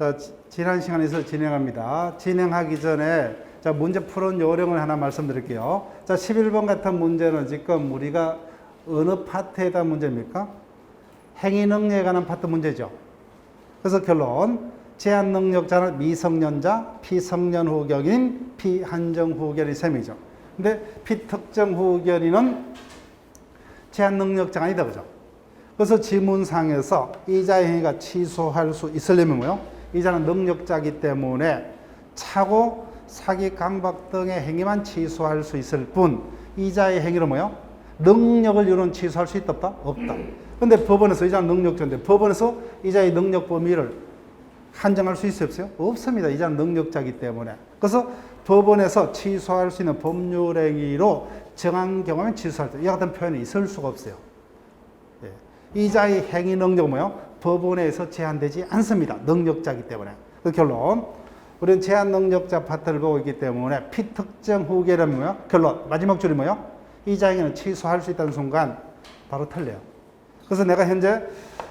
자, 지난 시간에서 진행합니다. 진행하기 전에 자, 문제 푸는 요령을 하나 말씀드릴게요. 자, 11번 같은 문제는 지금 우리가 어느 파트에 대한 문제입니까? 행위능력에 관한 파트 문제죠. 그래서 결론, 제한능력자는 미성년자, 피성년 후견인, 피한정 후견인 셈이죠. 근데 피특정 후견인은 제한능력자가 아니다, 그죠? 그래서 지문상에서 이자의 행위가 취소할 수 있으려면 뭐요? 이자는 능력자이기 때문에 차고, 사기, 강박 등의 행위만 취소할 수 있을 뿐 이자의 행위는 뭐요? 능력을 이루는 취소할 수 있다 없다? 없다. 근데 법원에서 이자는 능력자인데 법원에서 이자의 능력 범위를 한정할 수 있어요? 없어요? 없습니다. 이자는 능력자이기 때문에. 그래서 법원에서 취소할 수 있는 법률 행위로 정한 경우면 취소할 때 이와 같은 표현이 있을 수가 없어요. 예. 이자의 행위 능력은 뭐요? 법원에서 제한되지 않습니다. 능력자이기 때문에. 그 결론, 우리는 제한 능력자 파트를 보고 있기 때문에 피특정 후견이라면 뭐요? 결론, 마지막 줄이 뭐요? 이자 행위는 취소할 수 있다는 순간 바로 틀려요. 그래서 내가 현재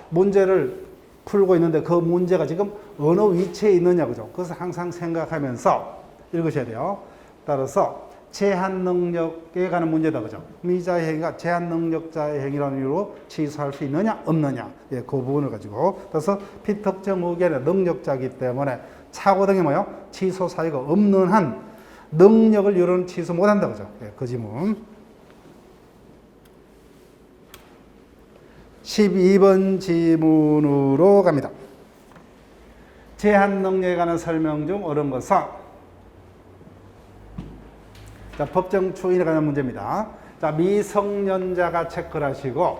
문제를 풀고 있는데 그 문제가 지금 어느 위치에 있느냐, 그죠? 그래서 항상 생각하면서 읽으셔야 돼요. 따라서 제한 능력에 관한 문제다, 그죠? 이자의 행위가 제한 능력자의 행위라는 이유로 취소할 수 있느냐, 없느냐. 예, 그 부분을 가지고. 그래서 피특정 후견의 능력자이기 때문에 차고 등이 뭐요? 취소 사유가 없는 한 능력을 이루는 취소 못 한다, 그죠? 예, 그 지문. 12번 지문으로 갑니다. 제한 능력에 관한 설명 중 옳은 것은, 자, 법정 추인에 관한 문제입니다. 자, 미성년자가 체크를 하시고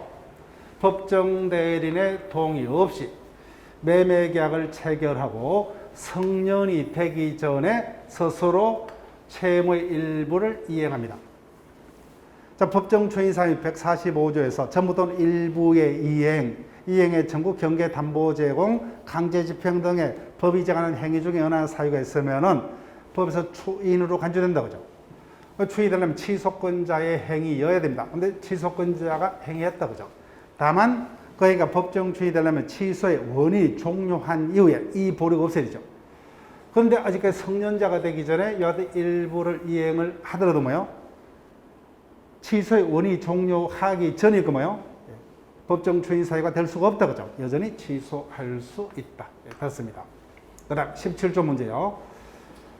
법정 대리인의 동의 없이 매매 계약을 체결하고 성년이 되기 전에 스스로 채무의 일부를 이행합니다. 자, 법정 추인사항 145조에서 전부 또는 일부의 이행의 청구, 경계, 담보 제공, 강제 집행 등의 법이 정하는 행위 중에 어느 사유가 있으면은 법에서 추인으로 간주된다, 그죠? 추인되려면 취소권자의 행위여야 됩니다. 근데 취소권자가 행위했다, 그죠? 다만 그러니까 법정 추인되려면 취소의 원인이 종료한 이후에 이 보류가 없어지죠. 그런데 아직까지 성년자가 되기 전에 여하튼 일부를 이행을 하더라도 뭐요? 취소의 원인이 종료하기 전일 거 뭐요? 법정 추인 사유가 될 수가 없다, 그죠? 여전히 취소할 수 있다. 됐습니다. 그 다음 17조 문제요.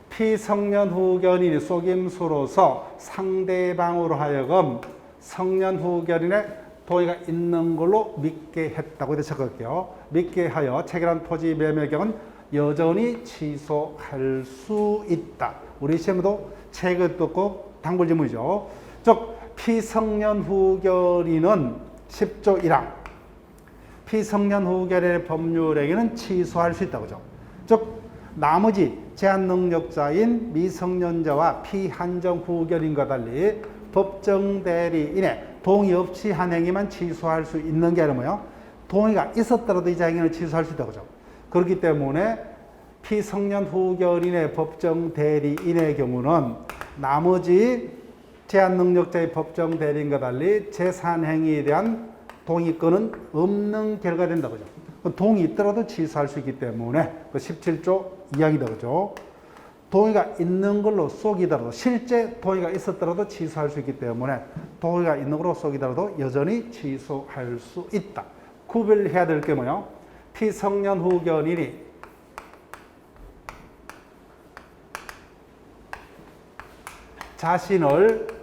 피성년 후견인이 속임수로서 상대방으로 하여금 성년 후견인의 동의가 있는 걸로 믿게 했다고 이렇게 적을게요. 믿게 하여 체결한 토지 매매 경은 여전히 취소할 수 있다. 우리 시험에도 책을 뜯고 단골 지문이죠. 즉 피성년 후견인은 10조 1항 피성년 후견인의 법률 행위는 취소할 수 있다고 그죠. 즉 나머지 제한 능력자인 미성년자와 피한정 후견인과 달리 법정 대리인의 동의 없이 한 행위만 취소할 수 있는 게 아니라 뭐요? 동의가 있었더라도 이자 행위는 취소할 수 있다고 그죠. 그렇기 때문에 피성년 후견인의 법정 대리인의 경우는 나머지 제한 능력자의 법정 대리인과 달리 재산 행위에 대한 동의권은 없는 결과가 된다, 그죠? 동의 있더라도 취소할 수 있기 때문에 그 17조 2항이다, 그죠? 동의가 있는 걸로 속이더라도 실제 동의가 있었더라도 취소할 수 있기 때문에 동의가 있는 걸로 속이더라도 여전히 취소할 수 있다. 구별해야 될 게 뭐요? 피성년 후견인이 자신을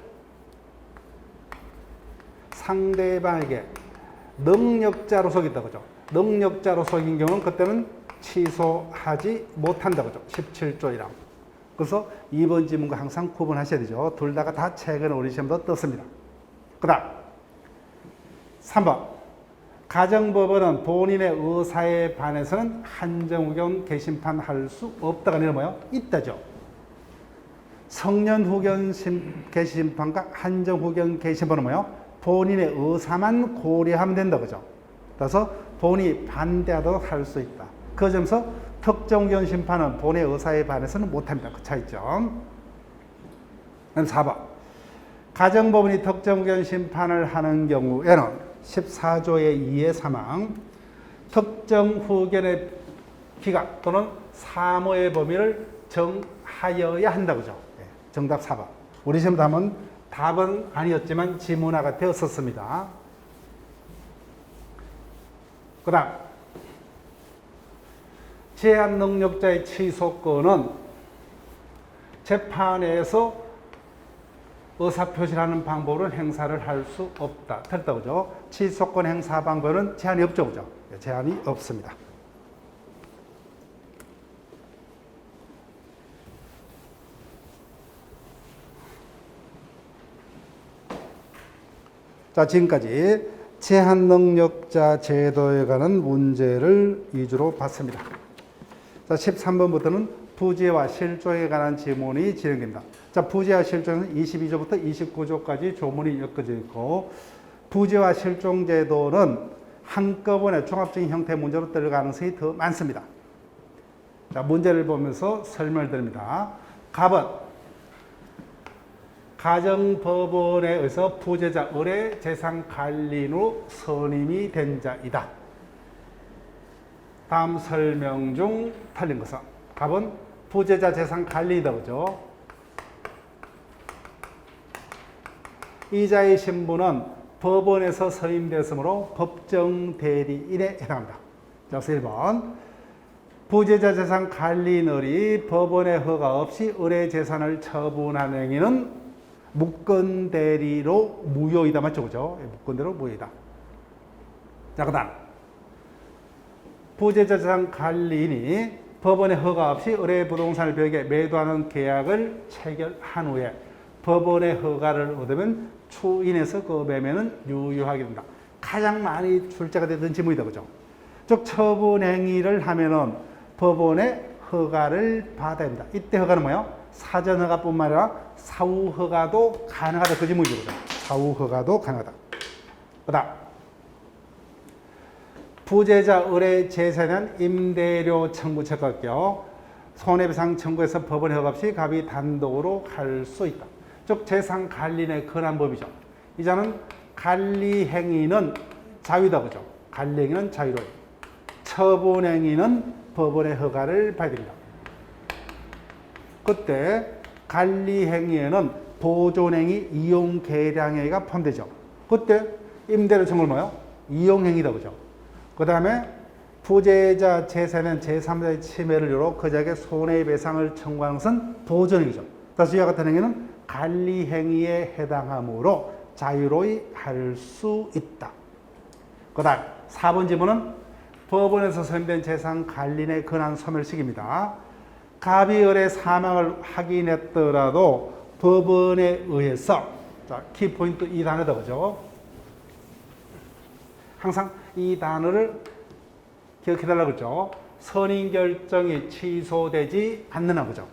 상대방에게 능력자로 속였다, 그죠? 능력자로 속인 경우는 그때는 취소하지 못한다, 그죠? 17조 1항. 그래서 2번 지문과 항상 구분하셔야 되죠. 둘 다가 다 최근에 우리 시험도 떴습니다. 그 다음 3번 가정법원은 본인의 의사에 반해서는 한정후견 개심판 할 수 없다가 아니라 뭐요? 있다죠. 성년후견 개심판과 한정후견 개심판은 뭐요? 본인의 의사만 고려하면 된다, 그죠? 그래서 본인이 반대하도록 할 수 있다. 그 점에서 특정후견 심판은 본인의 의사에 반해서는 못합니다. 그 차이점. 그럼 4번. 가정법원이 특정후견 심판을 하는 경우에는 14조의 2의 3항 특정후견의 기각 또는 사모의 범위를 정하여야 한다고죠. 정답 4번. 우리 시험 답은 아니었지만 지문화가 되었었습니다. 그 다음 제한 능력자의 취소권은 재판에서 의사표시를 하는 방법으로 행사를 할 수 없다. 틀렸다, 그죠? 취소권 행사 방법은 제한이 없죠, 그죠? 제한이 없습니다. 자, 지금까지 제한 능력자 제도에 관한 문제를 위주로 봤습니다. 자, 13번부터는 부재와 실종에 관한 지문이 진행됩니다. 자, 부재와 실종은 22조부터 29조까지 조문이 엮어져 있고, 부재와 실종 제도는 한꺼번에 종합적인 형태의 문제로 뜰 가능성이 더 많습니다. 자, 문제를 보면서 설명을 드립니다. 갑은 가정법원에 의해서 부재자 의뢰 재산 관리인으로 선임이 된 자이다. 다음 설명 중 틀린 것은 갑은 부재자 재산 관리이다, 그죠? 이자의 신분은 법원에서 선임되었으므로 법정 대리인에 해당합니다. 자, 1번 부재자 재산 관리인이 법원의 허가 없이 의뢰 재산을 처분한 행위는 무건대리로 무효이다. 맞죠? 그죠? 무건대리로 무효이다. 자, 그 다음 부재자 재산 관리인이 법원의 허가 없이 의뢰 부동산을 벽에 매도하는 계약을 체결한 후에 법원의 허가를 얻으면 추인해서 그 매매는 유효하게 된다. 가장 많이 출제가 되던 지문이다. 그죠? 즉 처분 행위를 하면은 법원의 허가를 받아야 된다. 이때 허가는 뭐예요? 사전 허가뿐만 아니라 사후 허가도 가능하다. 그 지문이죠. 사후 허가도 가능하다. 그 다음 부재자 의뢰 재산은 임대료 청구 처가격 손해배상 청구에서 법원 허가 없이 갑이 단독으로 할 수 있다. 즉 재산 관리인의 권한 법이죠. 이자는 관리 행위는 자유다. 그죠? 관리 행위는 자유로워요. 처분 행위는 법원의 허가를 받아야 됩니다. 그때 관리 행위에는 보존 행위, 이용 계량 행위가 포함되죠. 그때 임대료 청구는 뭐예요? 이용 행위다. 그죠? 그 다음에 부재자 재산은 제3자의 침해를 이유로 그자에게 손해배상을 청구하는 것은 보존 행위죠. 따라서 이와 같은 행위는 관리 행위에 해당하므로 자유로이 할 수 있다. 그 다음 4번 지문은 법원에서 선임된 재산 관리인의 권한 소멸식입니다. 갑이 의뢰 사망을 확인했더라도 법원에 의해서, 자, 키포인트 이 단어다. 그죠? 항상 이 단어를 기억해달라고 그랬죠. 선임 결정이 취소되지 않는 거죠.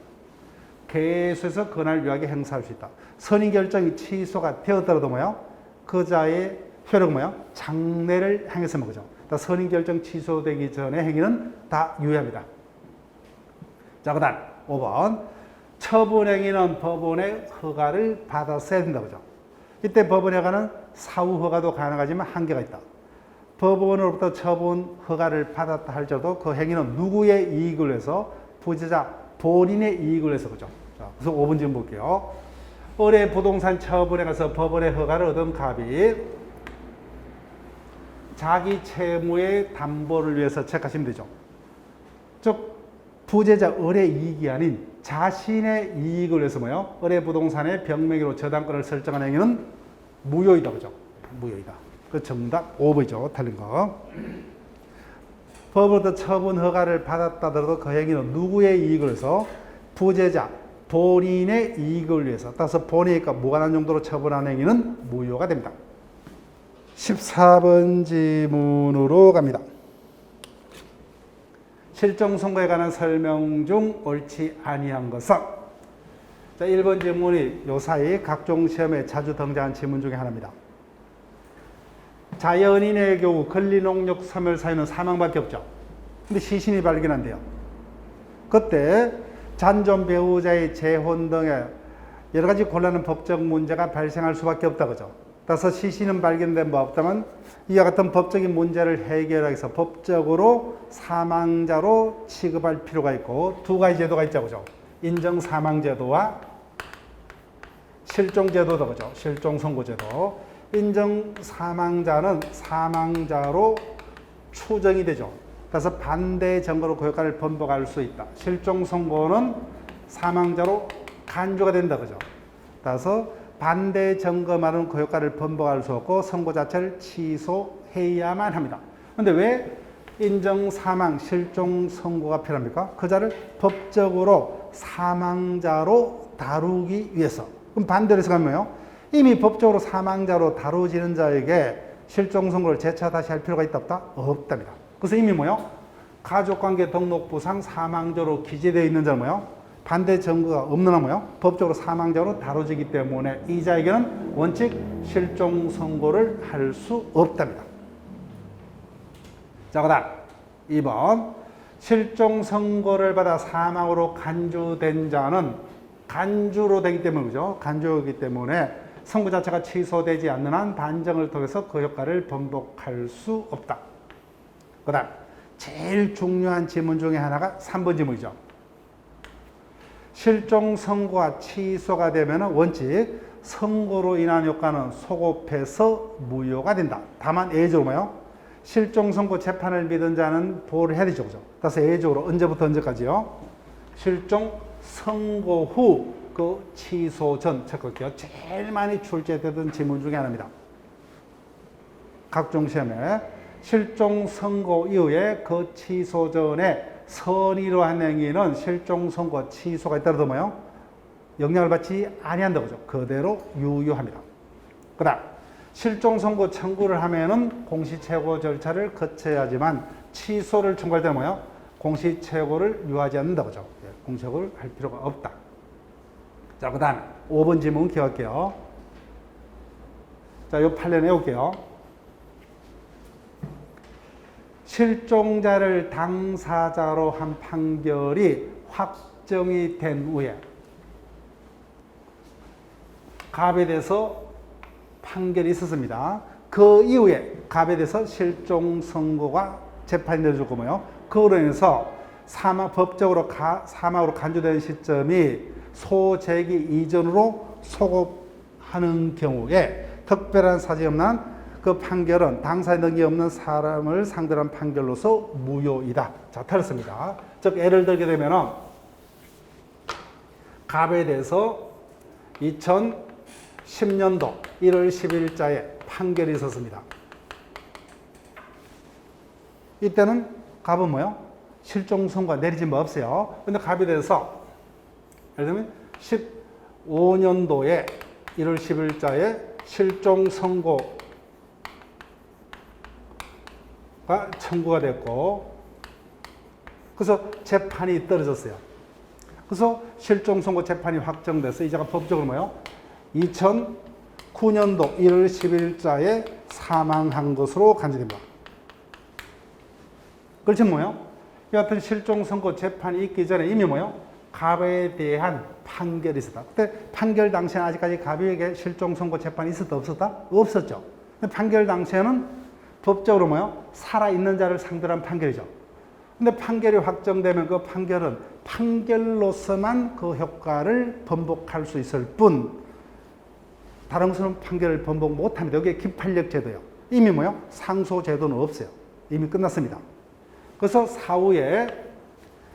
계속해서 권한을 유효하게 행사할 수 있다. 선임 결정이 취소가 되었더라도 뭐요? 그자의 효력은 뭐요? 장래를 행해서 뭐죠? 선임 결정 취소되기 전에 행위는 다 유효합니다. 자, 그 다음 5번 처분 행위는 법원의 허가를 받았어야 된다. 그죠? 이때 법원의 허가는 사후 허가도 가능하지만 한계가 있다. 법원으로부터 처분 허가를 받았다 할지라도 그 행위는 누구의 이익을 위해서? 부재자 본인의 이익을 위해서. 그죠? 자, 그래서 5번 지금 볼게요. 의뢰 부동산 처분에 가서 법원의 허가를 얻은 갑이 자기 채무의 담보를 위해서 체크하시면 되죠. 즉 부재자 의뢰 이익이 아닌 자신의 이익을 위해서 뭐요? 의뢰 부동산의 병명의로 저당권을 설정한 행위는 무효이다. 그죠? 무효이다. 그 정답 5번이죠. 틀린 거. 법으로부터 처분 허가를 받았다더라도 그 행위는 누구의 이익을 위해서? 부재자 본인의 이익을 위해서. 따라서 본인과 무관한 정도로 처분한 행위는 무효가 됩니다. 14번 지문으로 갑니다. 실종 선고에 관한 설명 중 옳지 아니한 것은? 자, 1번 지문이 요사이 각종 시험에 자주 등장한 지문 중에 하나입니다. 자연인의 경우 권리농력 소멸 사유는 사망밖에 없죠. 근데 시신이 발견한대요. 그때 잔존 배우자의 재혼 등의 여러 가지 곤란한 법적 문제가 발생할 수밖에 없다. 그죠? 따라서 시신은 발견된 바 없다면 이와 같은 법적인 문제를 해결하기 위해서 법적으로 사망자로 취급할 필요가 있고 두 가지 제도가 있죠. 그죠? 인정 사망제도와 실종제도도 그죠? 실종선고제도. 인정 사망자는 사망자로 추정이 되죠. 따라서 반대 증거로 그 효과를 번복할 수 있다. 실종선고는 사망자로 간주가 된다. 그죠? 따라서 반대 증거만은 그 효과를 번복할 수 없고 선고 자체를 취소해야만 합니다. 그런데 왜 인정 사망 실종 선고가 필요합니까? 그 자를 법적으로 사망자로 다루기 위해서. 그럼 반대로 해서 가면요, 이미 법적으로 사망자로 다루어지는 자에게 실종 선고를 재차 다시 할 필요가 있다 없다? 없답니다. 그래서 이미 뭐요? 가족관계 등록부상 사망자로 기재되어 있는 자는 뭐요? 반대 증거가 없는 한 뭐요? 법적으로 사망자로 다뤄지기 때문에 이 자에게는 원칙 실종 선고를 할 수 없답니다. 자, 그 다음 2번. 실종 선고를 받아 사망으로 간주된 자는 간주로 되기 때문에, 그죠? 간주이기 때문에 선고 자체가 취소되지 않는 한 반정을 통해서 그 효과를 번복할 수 없다. 그 다음 제일 중요한 지문 중에 하나가 3번 지문이죠. 실종 선고가 취소가 되면 원칙 선고로 인한 효과는 소급해서 무효가 된다. 다만 예외적으로 뭐요? 실종 선고 재판을 믿은 자는 보호를 해야 되죠. 그죠? 따라서 예외적으로 언제부터 언제까지요? 실종 선고 후 그 취소 전 체크할게요. 제일 많이 출제되던 지문 중에 하나입니다. 각종 시험에 실종 선고 이후에 그 취소 전에 선의로 한 행위는 실종 선고 취소가 있다도 뭐요? 영향을 받지 아니한다. 그죠? 그대로 유효합니다. 그 다음 실종 선고 청구를 하면은 공시최고 절차를 거쳐야지만 취소를 청구할 때는 뭐요? 공시최고를 유하지 않는다. 그죠? 공시최고를 할 필요가 없다. 자, 그 다음에 5번 지문 기억할게요. 자, 요 판례 내볼게요. 실종자를 당사자로 한 판결이 확정이 된 후에 갑에 대해서 판결이 있었습니다. 그 이후에 갑에 대해서 실종 선고가 재판이 내려졌고 뭐요? 그로 인해서 법적으로 사망으로 간주된 시점이 소재기 이전으로 소급하는 경우에 특별한 사정이 없는 한 그 판결은 당사에 능력이 없는 사람을 상대로 한 판결로서 무효이다. 자, 틀렸습니다. 즉 예를 들게 되면은 갑에 대해서 2010년도 1월 10일자에 판결이 있었습니다. 이때는 갑은 뭐요? 실종 선고가 내리진 뭐 없어요. 근데 갑에 대해서 예를 들면 15년도에 1월 10일자에 실종 선고가 청구가 됐고, 그래서 재판이 떨어졌어요. 그래서 실종 선고 재판이 확정돼서 이자가 법적으로 뭐요? 2009년도 1월 10일자에 사망한 것으로 간주됩니다. 그렇지 뭐요? 이 같은 실종 선고 재판이 있기 전에 이미 뭐요? 갑에 대한 판결이 있었다. 그때 판결 당시에는 아직까지 갑에게 실종 선고 재판이 있었다 없었다? 없었죠. 판결 당시에는 법적으로 뭐요? 살아있는 자를 상대로 한 판결이죠. 근데 판결이 확정되면 그 판결은 판결로서만 그 효과를 번복할 수 있을 뿐 다른 것은 판결을 번복 못합니다. 여기에 기판력 제도요. 이미 뭐요? 상소 제도는 없어요. 이미 끝났습니다. 그래서 사후에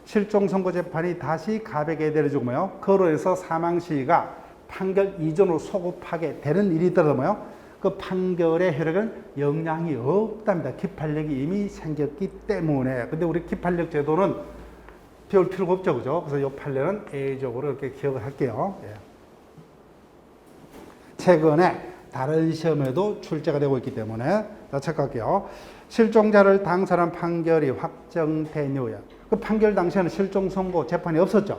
실종 선고 재판이 다시 갑에게 내려지고 뭐요? 그로 해서 사망 시기가 판결 이전으로 소급하게 되는 일이 있더라도 뭐요? 그 판결의 효력은 영향이 없답니다. 기판력이 이미 생겼기 때문에. 근데 우리 기판력 제도는 배울 필요가 없죠. 그죠? 그래서 이 판례는 예외적으로 이렇게 기억을 할게요. 예. 최근에 다른 시험에도 출제가 되고 있기 때문에 자, 체크할게요. 실종자를 당사한 판결이 확정된 이후에 그 판결 당시에는 실종 선고 재판이 없었죠.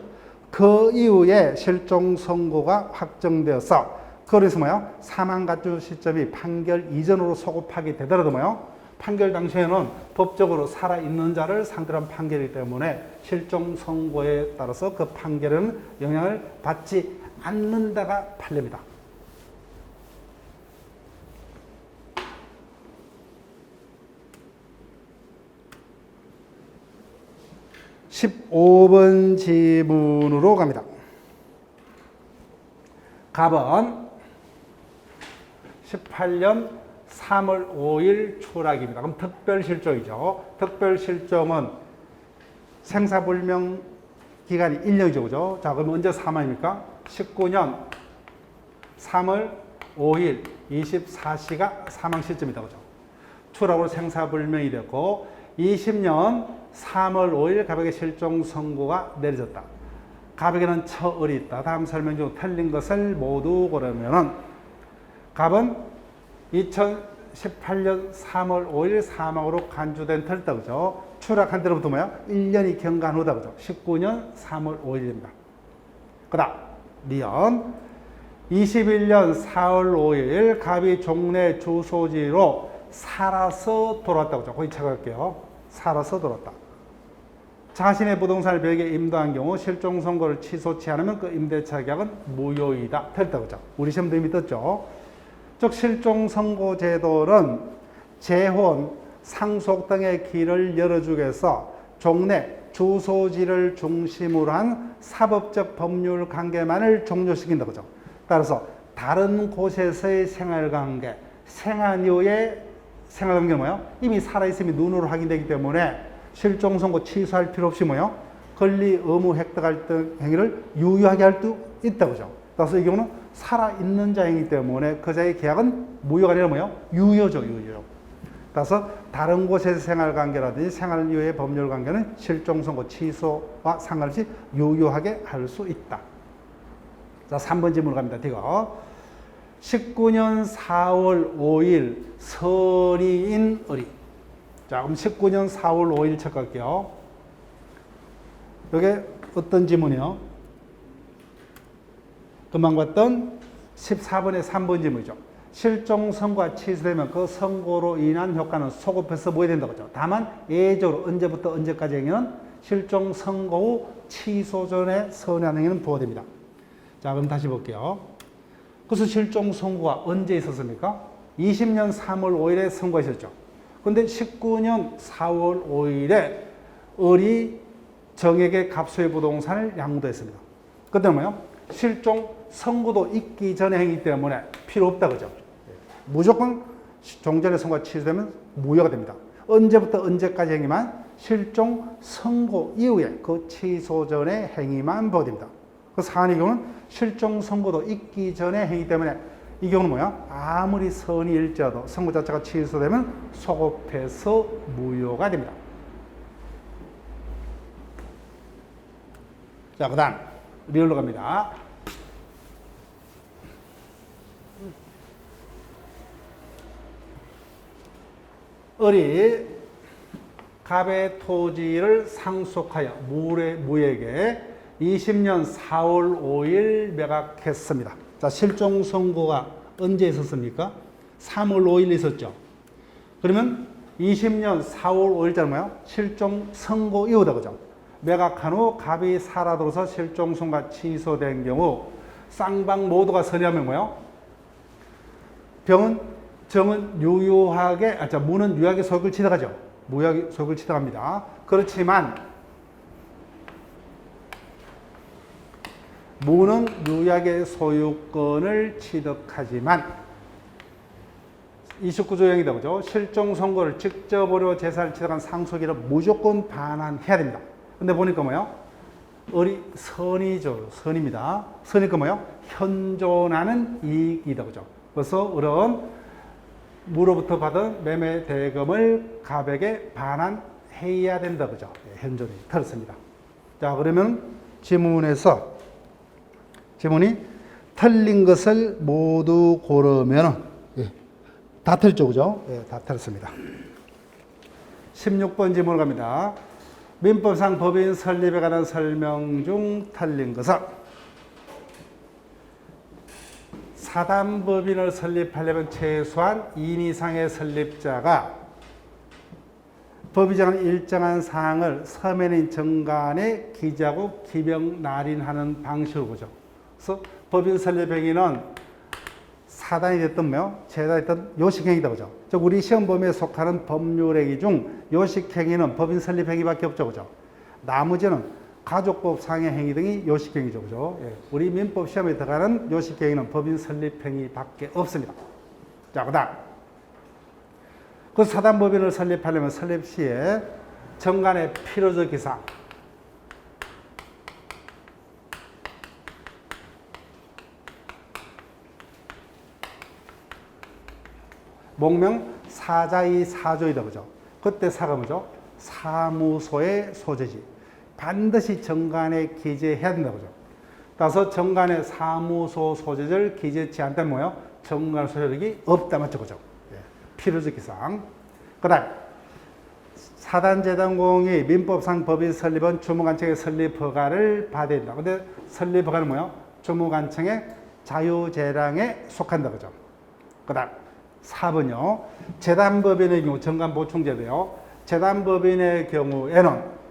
그 이후에 실종 선고가 확정되어서 그래서 뭐요? 사망 간주 시점이 판결 이전으로 소급하게 되더라도 뭐요? 판결 당시에는 법적으로 살아있는 자를 상대로 한 판결이기 때문에 실종 선고에 따라서 그 판결은 영향을 받지 않는다가 판례입니다. 5번 지문으로 갑니다. 갑은 18년 3월 5일 추락입니다. 그럼 특별실종이죠. 특별실종은 생사불명 기간이 1년이죠. 그죠? 자, 그럼 언제 사망입니까? 19년 3월 5일 24시가 사망 시점이다. 그죠? 추락으로 생사불명이 됐고, 20년 3월 5일 갑에게 실종 선고가 내려졌다. 갑에게는 처을이 있다. 다음 설명 중 틀린 것을 모두 고르면은, 갑은 2018년 3월 5일 사망으로 간주된 터다. 그죠? 추락한 때로부터 뭐야? 1년이 경과한 후다. 그죠? 19년 3월 5일입니다. 그 다음, 리언. 21년 4월 5일 갑이 종래 주소지로 살아서 돌아왔다. 그죠? 거기 찾아갈게요. 살아서 돌아왔다. 자신의 부동산을 벽에 임도한 경우 실종 선고를 취소치 않으면 그 임대차 계약은 무효이다. 틀렸다. 그죠? 우리 시험도 이미 떴죠. 즉 실종 선고 제도는 재혼, 상속 등의 길을 열어주기 위해서 종래, 주소지를 중심으로 한 사법적 법률 관계만을 종료시킨다. 그죠? 따라서 다른 곳에서의 생활관계, 생활 이후의 생활관계는 뭐예요? 이미 살아있음이 눈으로 확인되기 때문에 실종 선고 취소할 필요 없이 뭐예요? 권리 의무 획득할 등 행위를 유효하게 할 수 있다. 그죠? 따라서 이 경우는 살아있는 자이기 때문에 그 자의 계약은 무효가 아니라 뭐예요? 유효죠. 유효. 따라서 다른 곳에서 생활관계라든지 생활 이후의 법률관계는 실종 선고 취소와 상관없이 유효하게 할 수 있다. 자, 3번 질문 갑니다. 이거 19년 4월 5일 선의인 의리. 자, 그럼 19년 4월 5일 체크할게요. 이게 어떤 지문이요? 금방 봤던 14번의 3번 지문이죠. 실종 선고가 취소되면 그 선고로 인한 효과는 소급해서 뭐 해야 된다고 하죠. 다만 예외적으로 언제부터 언제까지 행위는 실종 선고 후 취소 전에 선회한 행위는 부과됩니다. 자, 그럼 다시 볼게요. 그래서 실종 선고가 언제 있었습니까? 20년 3월 5일에 선고가 있었죠. 그런데 19년 4월 5일에 을이 정에게 갑소의 부동산을 양도했습니다. 그때 뭐예요? 실종 선고도 있기 전에 행위 때문에 필요 없다. 그죠? 무조건 종전의 선고가 취소되면 무효가 됩니다. 언제부터 언제까지 행위만? 실종 선고 이후에 그 취소 전의 행위만 부과됩니다. 그 사안의 경우는 실종 선고도 있기 전에 행위 때문에 이 경우는 뭐야? 아무리 선의일지라도 선고 자체가 취소되면 소급해서 무효가 됩니다. 자, 그 다음 리얼로 갑니다. 을이 갑의 토지를 상속하여 무에게 20년 4월 5일 매각했습니다. 자, 실종 선고가 언제 있었습니까? 3월 5일 있었죠. 그러면 20년 4월 5일자는 뭐야? 실종 선고 이후다. 그죠? 매각한 후 갑이 살아들어서 실종 선고가 취소된 경우 쌍방 모두가 선의하면 뭐야? 정은 유효하게, 무는 유효하게 소유를 취득하죠. 무효하게 소유를 취득합니다. 그렇지만 무는 유효하게 소유권을 취득하지만 29조형이다. 그죠? 실종 선고를 직접으로 재산을 취득한 상속인은 무조건 반환해야 됩니다. 근데 보니까 뭐예요? 을이 선이죠. 선입니다. 선이니까 뭐예요? 현존하는 이익이다. 그죠? 그래서 을은 무로부터 받은 매매 대금을 갑에게 반환해야 된다. 그죠? 현존이 틀렸습니다. 자, 그러면 지문이 틀린 것을 모두 고르면 다 틀렸죠. 그죠? 다 틀렸습니다. 16번 지문으로 갑니다. 민법상 법인 설립에 관한 설명 중 틀린 것은 사단법인을 설립하려면 최소한 2인 이상의 설립자가 법이 정한 일정한 사항을 서면인 정관에 기재하고 기명 날인하는 방식으로 보죠. 그래서 법인 설립 행위는 사단이 됐든 재단이 됐든 요식행위다. 그죠? 즉 우리 시험범위에 속하는 법률행위 중 요식행위는 법인 설립 행위밖에 없죠. 그죠? 나머지는 가족법 상해 행위 등이 요식행위죠. 그죠? 예. 우리 민법 시험에 들어가는 요식행위는 법인 설립행위밖에 없습니다. 자, 그 다음. 그 사단법인을 설립하려면 설립 시에 정관의 필요적 이상, 목명 사자의 사조이다. 그죠? 그때 사가 뭐죠? 사무소의 소재지. 반드시 정관에 기재해야 된다. 그죠? 따라서 정관에 사무소 소재를 기재치 않다면 뭐예요? 정관 소재력이 없다. 맞죠? 그죠? 예. 필요적 이상. 그 다음, 사단재단공이 민법상 법인 설립은 주무관청의 설립 허가를 받아야 된다. 근데 설립 허가는 뭐예요? 주무관청의 자유재량에 속한다. 그죠? 그 다음, 4번요. 재단법인의 경우 정관보충제도요. 재단법인의 경우에는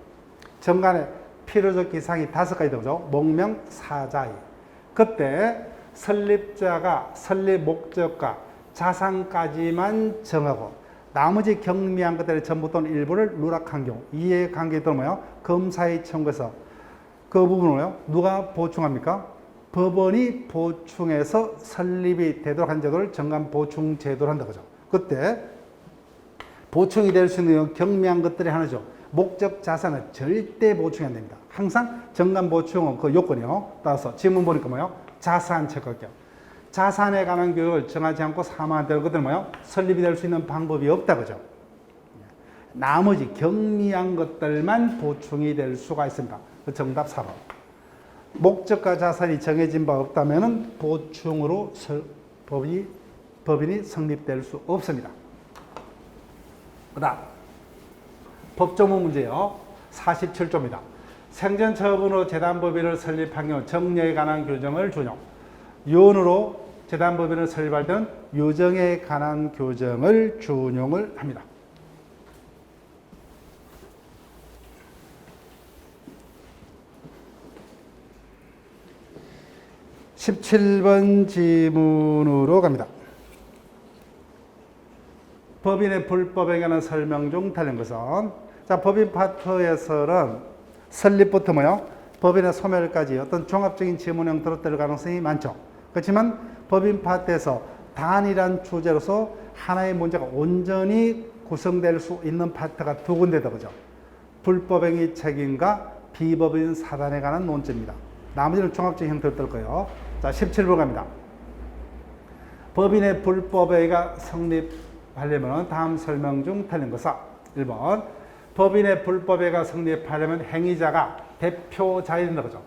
정관의 필요적 이상이 5가지 되죠. 목명 사자의. 그때 설립자가 설립 목적과 자산까지만 정하고 나머지 경미한 것들의 전부 또는 일부를 누락한 경우, 이해관계 또는 뭐요? 검사의 청구에서 그 부분을요, 누가 보충합니까? 법원이 보충해서 설립이 되도록 한 제도를 정관 보충 제도를 한다. 그죠? 그때 보충이 될 수 있는 경미한 것들이 하나죠. 목적 자산은 절대 보충이 안 됩니다. 항상 정관 보충은 그 요건이요. 따라서 지문 보니까 뭐요? 자산 체크할게요. 자산에 관한 교육을 정하지 않고 사망한 대로 그들은 뭐요? 설립이 될 수 있는 방법이 없다. 그죠? 나머지 경미한 것들만 보충이 될 수가 있습니다. 정답 4번. 목적과 자산이 정해진 바 없다면 보충으로 법인이 성립될 수 없습니다. 그 다음 법조문 문제요. 47조입니다. 생전처분으로 재단법인을 설립한 경우 정려에 관한 규정을 준용. 유언으로 재단법인을 설립할 때는 유정에 관한 규정을 준용을 합니다. 17번 지문으로 갑니다. 법인의 불법에 관한 설명 중 다른 것은, 자, 법인 파트에서는 설립부터 뭐요? 법인의 소멸까지 어떤 종합적인 지문 형태로 될 가능성이 많죠. 그렇지만 법인 파트에서 단일한 주제로서 하나의 문제가 온전히 구성될 수 있는 파트가 2군데다. 그죠? 불법행위 책임과 비법인 사단에 관한 논점입니다. 나머지는 종합적인 형태로 될 거예요. 자, 17번 갑니다. 법인의 불법행위가 성립하려면 다음 설명 중 틀린 것은 1번 법인의 불법행위가 성립하려면 행위자가 대표자여야 된다. 그죠?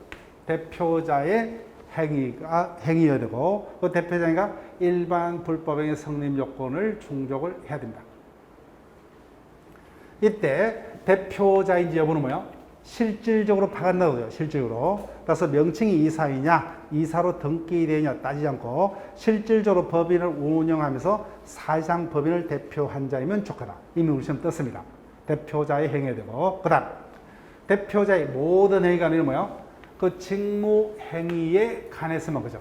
대표자의 행위여야 되고 그 대표자가 일반 불법행위 성립 요건을 충족을 해야 됩니다. 이때 대표자인지 여부는 뭐예요? 실질적으로 파간다고요. 실질적으로. 따라서 명칭이 이사이냐, 이사로 등기되냐 따지지 않고 실질적으로 법인을 운영하면서 사실상 법인을 대표한 자이면 좋거나 이미 우리 시험 떴습니다. 대표자의 행위가 되고 그 다음 대표자의 모든 행위가 아니라 뭐예요? 그 직무 행위에 관해서만. 그죠?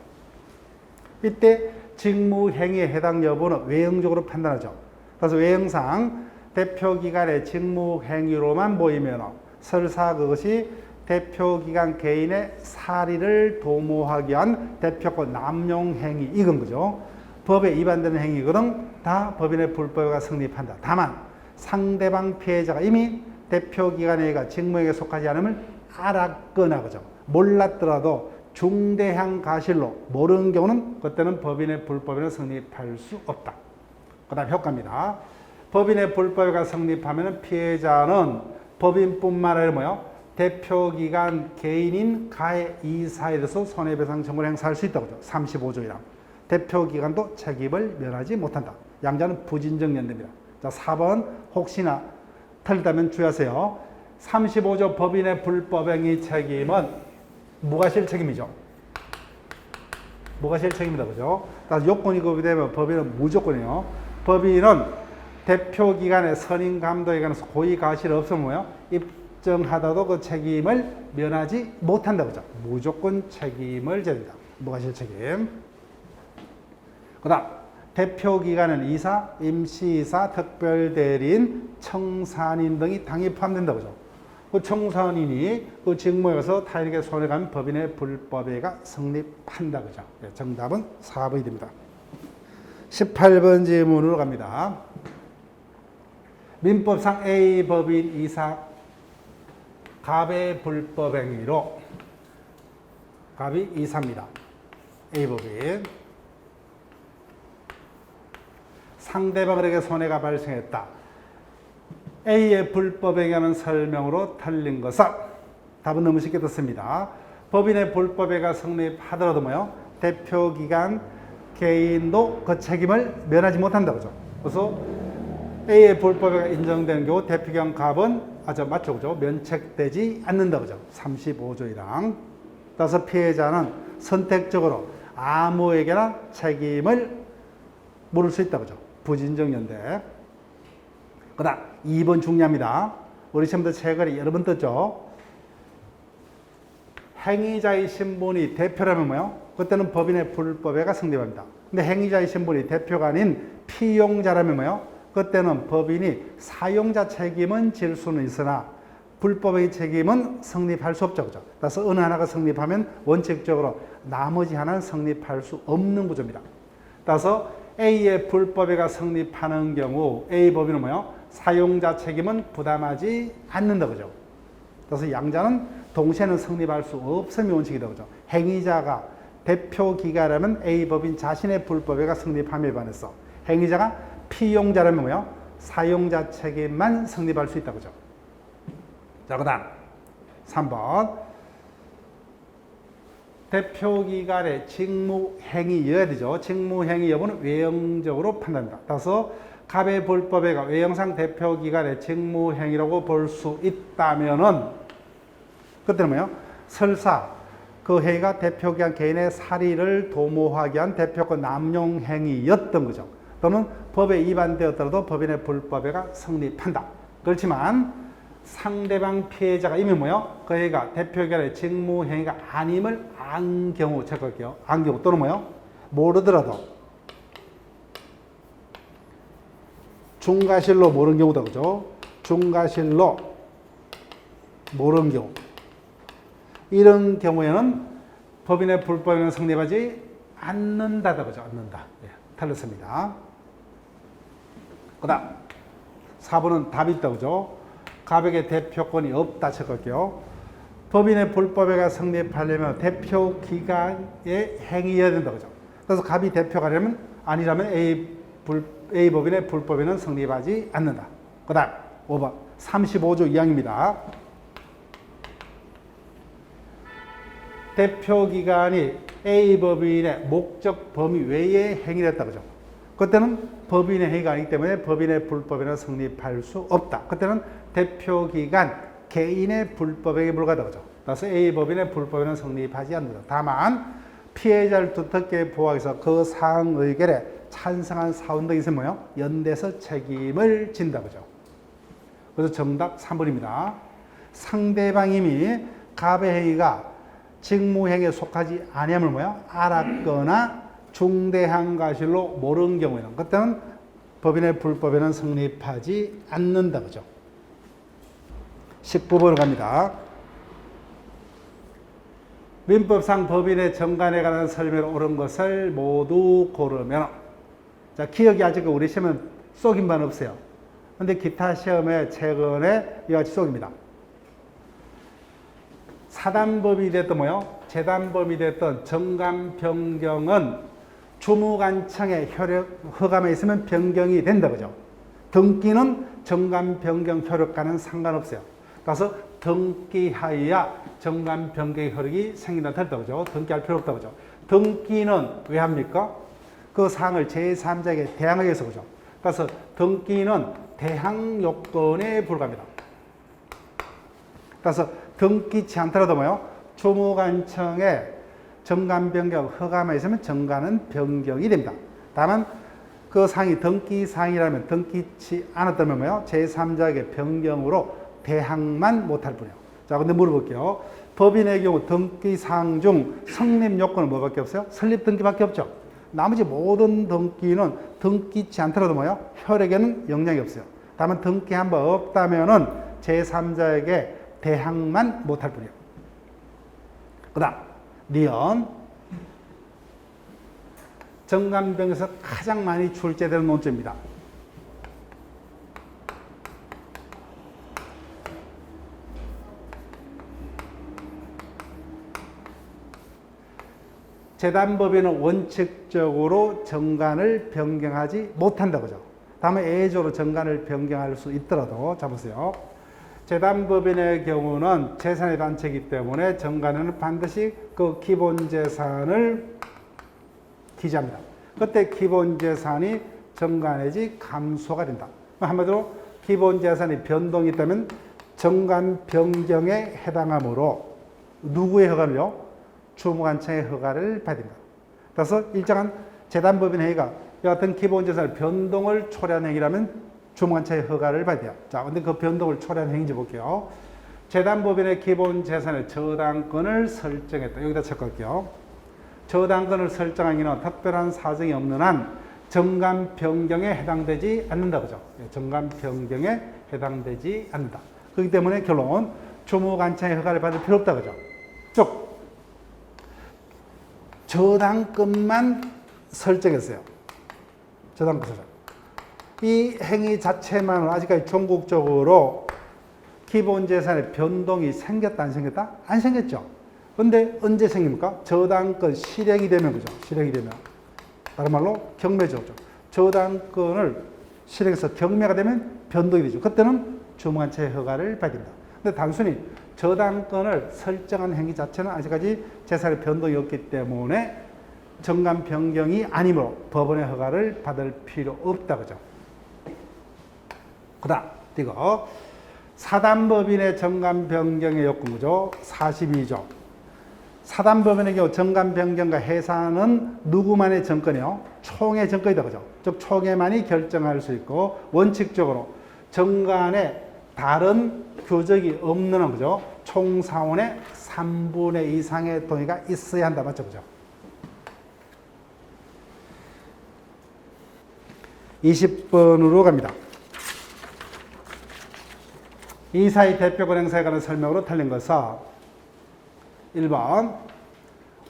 이때 직무 행위에 해당 여부는 외형적으로 판단하죠. 그래서 외형상 대표기관의 직무 행위로만 보이면 설사 그것이 대표기관 개인의 사리를 도모하기 위한 대표권 남용 행위 이건 거죠. 법에 위반되는 행위거든 다 법인의 불법행위가 성립한다. 다만 상대방 피해자가 이미 대표기관의 직무행위에 속하지 않음을 알았거나 그죠. 몰랐더라도 중대한 가실로 모르는 경우는 그때는 법인의 불법행위가 성립할 수 없다. 그 다음 효과입니다. 법인의 불법행위가 성립하면 피해자는 법인뿐만 아니라 뭐요? 대표기관 개인인 가해 이사에 대해서 손해배상 청구를 행사할 수 있다고 하죠. 35조이랑. 대표기관도 책임을 면하지 못한다. 양자는 부진정연대입니다. 자, 4번 혹시나 틀리다면 주의하세요. 35조 법인의 불법행위 책임은 무과실 책임이죠. 무과실 책임이다. 그죠? 따라서 요건이 고비되면 법인은 무조건이에요. 법인은 대표기관의 선임 감독에 관해서 고의 과실이 없으면 뭐예요? 입증하다도 그 책임을 면하지 못한다. 그죠? 무조건 책임을 져야 된다. 무과실 책임. 그 다음 대표기관은 이사, 임시이사, 특별대리인, 청산인 등이 당연히 포함된다. 그죠? 그 청소년이 그 직무에 가서 타인에게 손해가면 법인의 불법행위가 성립한다. 그죠? 네, 정답은 4번이 됩니다. 18번 질문으로 갑니다. 민법상 A 법인 이사 갑의 불법행위로 갑이 이사입니다. A 법인 상대방에게 손해가 발생했다. A의 불법행위라는 설명으로 틀린 것은 답은 너무 쉽게 듣습니다. 법인의 불법행위가 성립하더라도 뭐요? 대표기관 개인도 그 책임을 면하지 못한다. 그죠? 그래서 A의 불법행위가 인정되는 경우 대표기관 갑은 맞죠? 그죠? 면책되지 않는다. 그죠? 35조이랑. 따라서 피해자는 선택적으로 아무에게나 책임을 물을 수 있다. 그죠? 부진정연대. 그 다음 2번 중요합니다. 우리 시험도 최근에 여러 번 떴죠. 행위자의 신분이 대표라면 뭐요? 그때는 법인의 불법행위가 성립합니다. 근데 행위자의 신분이 대표가 아닌 피용자라면 뭐요? 그때는 법인이 사용자 책임은 질 수는 있으나 불법의 책임은 성립할 수 없죠. 그죠? 따라서 어느 하나가 성립하면 원칙적으로 나머지 하나는 성립할 수 없는 구조입니다. 따라서 A의 불법행위가 성립하는 경우 A 법인은 뭐요? 사용자 책임은 부담하지 않는다. 그죠? 그래서 양자는 동시에는 성립할 수 없음이 원칙이다. 그죠? 행위자가 대표기관이라면 A 법인 자신의 불법행위가 성립함에 반해서 행위자가 피용자라면 뭐요? 사용자 책임만 성립할 수 있다. 그죠? 자, 그 다음 3번 대표기관의 직무행위여야 되죠. 직무행위 여부는 외형적으로 판단합니다. 따라서 갑의 불법행위가 외형상 대표기관의 직무행위라고 볼 수 있다면은 그때는 뭐예요? 설사 그 행위가 대표기관 개인의 사리를 도모하기 위한 대표권 남용 행위였던 거죠. 또는 법에 위반되었더라도 법인의 불법행위가 성립한다. 그렇지만 상대방 피해자가 이미 뭐요? 그 행위가 대표기관의 직무행위가 아님을 안 경우 체크할게요. 안 경우 또는 뭐요? 모르더라도 중과실로 모르는 경우다. 그죠? 중과실로 모르는 경우. 이런 경우에는 법인의 불법행위는 성립하지 않는다다. 그죠? 않는다. 예, 틀렸습니다. 그 다음 4번은 답이 있다. 그죠? 갑에게 대표권이 없다. 체크할게요. 법인의 불법행위가 성립하려면 대표기관의 행위여야 된다. 그죠? 그래서 갑이 대표가 되면 아니라면 A 법인의 불법행위는 성립하지 않는다. 그 다음 5번 35조 2항입니다. 대표기관이 A 법인의 목적 범위 외의 행위를 했다. 그죠? 그때는 법인의 행위가 아니기 때문에 법인의 불법행위는 성립할 수 없다. 그때는 대표기관 개인의 불법행위에 불과하다. 그죠? 따라서 A 법인의 불법행위는 성립하지 않는다. 다만 피해자를 두텁게 보호하기 위해서 그 사항 의결에 찬성한 사원 등이 있으면 뭐요? 연대해서 책임을 진다. 그죠? 그래서 정답 3번입니다. 상대방이 갑의 행위가 직무행위에 속하지 아니함을 뭐요? 알았거나 중대한 과실로 모르는 경우에는 그때는 법인의 불법에는 성립하지 않는다. 그죠? 19번으로 갑니다. 민법상 법인의 정관에 관한 설명을 옳은 것을 모두 고르면 자, 기억이 아직 우리 시험은 쏙인 바는 없어요. 근데 기타 시험에 최근에 이와 같이 쏙입니다. 사단법이 됐던 뭐요? 재단법이 됐던 정관 변경은 주무관청의 허가만 있으면 변경이 된다. 그죠? 등기는 정관 변경 효력과는 상관없어요. 그래서 등기하여야 정관 변경 효력이 생긴다. 됐다. 그죠? 등기할 필요 없다. 그죠? 등기는 왜 합니까? 그 사항을 제3자에게 대항하기 위해서. 그죠? 그래서 등기는 대항 요건에 불과합니다. 그래서 등기치 않더라도 뭐요? 주무관청에 정관 변경 허가만 있으면 정관은 변경이 됩니다. 다만 그 사항이 등기 사항이라면 등기치 않았다면 뭐요? 제3자에게 변경으로 대항만 못할 뿐이에요. 자, 근데 물어볼게요. 법인의 경우 등기 사항 중 성립 요건은 뭐밖에 없어요? 설립 등기밖에 없죠. 나머지 모든 등기는 등기치 않더라도 뭐요? 효력에는 영향이 없어요. 다만 등기한 바 없다면은 제3자에게 대항만 못할 뿐이에요. 그 다음 니은 정관병에서 가장 많이 출제되는 논제입니다. 재단법인은 원칙적으로 정관을 변경하지 못한다 그죠. 다음에 예외적으로 정관을 변경할 수 있더라도 자 보세요. 재단법인의 경우는 재산의 단체이기 때문에 정관에는 반드시 그 기본 재산을 기재합니다. 그때 기본 재산이 증가 내지 감소가 된다. 한마디로 기본 재산이 변동이 있다면 정관 변경에 해당하므로 누구의 허가를요? 주무관청의 허가를 받아야 됩니다. 따라서 일정한 재단법인 회의가 이와 같은 기본 재산의 변동을 초래한 행위라면 주무관청의 허가를 받아야 돼요. 자, 근데 그 변동을 초래한 행위인지 볼게요. 재단법인의 기본 재산의 저당권을 설정했다. 여기다 체크할게요. 저당권을 설정하기는 특별한 사정이 없는 한 정관 변경에 해당되지 않는다. 그죠? 정관 변경에 해당되지 않는다. 그렇기 때문에 결론, 주무관청의 허가를 받을 필요 없다. 그죠? 쭉. 저당권만 설정했어요. 저당권 설정. 이 행위 자체만은 아직까지 전국적으로 기본 재산의 변동이 생겼다, 안 생겼다? 안 생겼죠. 근데 언제 생깁니까? 저당권 실행이 되면, 그죠? 실행이 되면. 다른 말로 경매죠. 저당권을 실행해서 경매가 되면 변동이 되죠. 그때는 주무관청의 허가를 받아야 됩니다. 근데 단순히 저당권을 설정한 행위 자체는 아직까지 재산의 변동이 없기 때문에 정관 변경이 아니므로 법원의 허가를 받을 필요 없다. 그죠? 그 다음, 이거. 사단법인의 정관 변경의 요건구조 42조. 사단법인의 경우 정관 변경과 해산은 누구만의 정권이요? 총의 정권이다. 그죠? 즉, 총회만이 결정할 수 있고, 원칙적으로 정관에 다른 교적이 없는 한, 그죠? 총사원의 3분의 2 이상의 동의가 있어야 한다. 맞죠? 그죠? 20번으로 갑니다. 이사의 대표권 행사에 관한 설명으로 틀린 것은 1번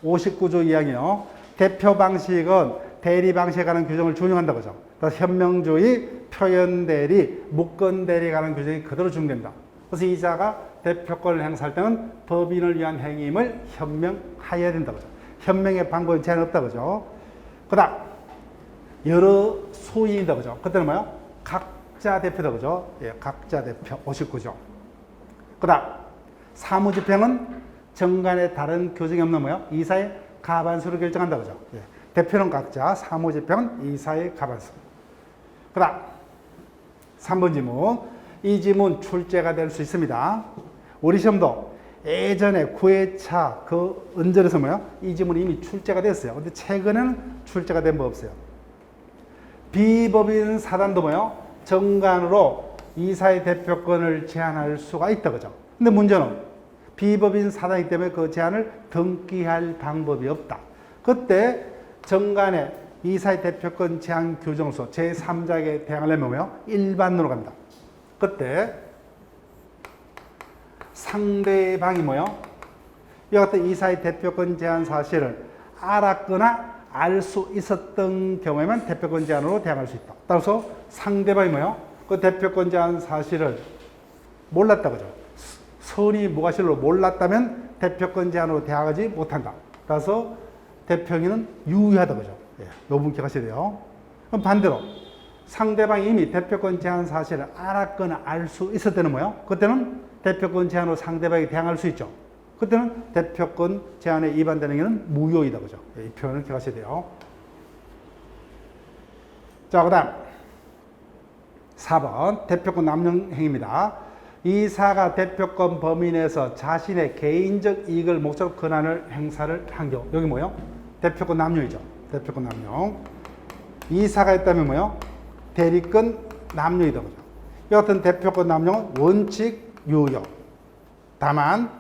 59조 2항이요. 대표 방식은 대리 방식에 관한 규정을 준용한다. 그죠? 현명주의, 표현대리, 무건대리에 관한 규정이 그대로 준용된다. 그래서 이자가 대표권을 행사할 때는 법인을 위한 행위임을 현명하여야 된다. 그죠? 현명의 방법은 제한 없다. 그죠? 그 다음, 여러 소인이다. 그죠? 그때는 뭐요? 각자 대표다. 그죠? 예, 각자 대표 59조. 그 다음, 사무집행은 정관에 다른 교정이 없는 뭐요? 이사의 가반수를 결정한다. 그죠? 예, 대표는 각자, 사무집행은 이사의 가반수. 그 다음, 3번 지문. 이 지문 출제가 될 수 있습니다. 우리 시험도 예전에 9회차 그 은절에서 뭐요? 이 지문이 이미 출제가 됐어요. 근데 최근에는 출제가 된 법 없어요. 비법인 사단도 뭐요? 정관으로 이사의 대표권을 제한할 수가 있다. 그죠? 근데 문제는 비법인 사단이기 때문에 그 제한을 등기할 방법이 없다. 그때 정관에 이사의 대표권 제한 규정서 제3자에게 대항하려면 뭐요? 일반으로 갑니다. 그때 상대방이 뭐요? 이와 같은 이사의 대표권 제한 사실을 알았거나 알 수 있었던 경우에만 대표권 제한으로 대항할 수 있다. 따라서 상대방이 뭐요? 그 대표권 제한 사실을 몰랐다. 그죠? 선의 무과실로 몰랐다면 대표권 제한으로 대항하지 못한다. 따라서 대표행위는 유효하다. 그죠? 예, 이 부분 기억하셔야 돼요. 그럼 반대로 상대방이 이미 대표권 제한 사실을 알았거나 알 수 있을 때는 뭐예요? 그때는 대표권 제한으로 상대방이 대항할 수 있죠. 그때는 대표권 제한에 위반되는 경우는 무효이다. 그죠? 이 표현을 기억하셔야 돼요. 자, 그 다음 4번 대표권 남용 행위입니다. 이사가 대표권 범위 내에서 자신의 개인적 이익을 목적으로 권한을 행사를 한 경우. 여기 뭐예요? 대표권 남용이죠. 대표권 남용. 이사가 했다면 뭐예요? 대리권 남용이다. 그죠? 이 같은 대표권 남용은 원칙 유효. 다만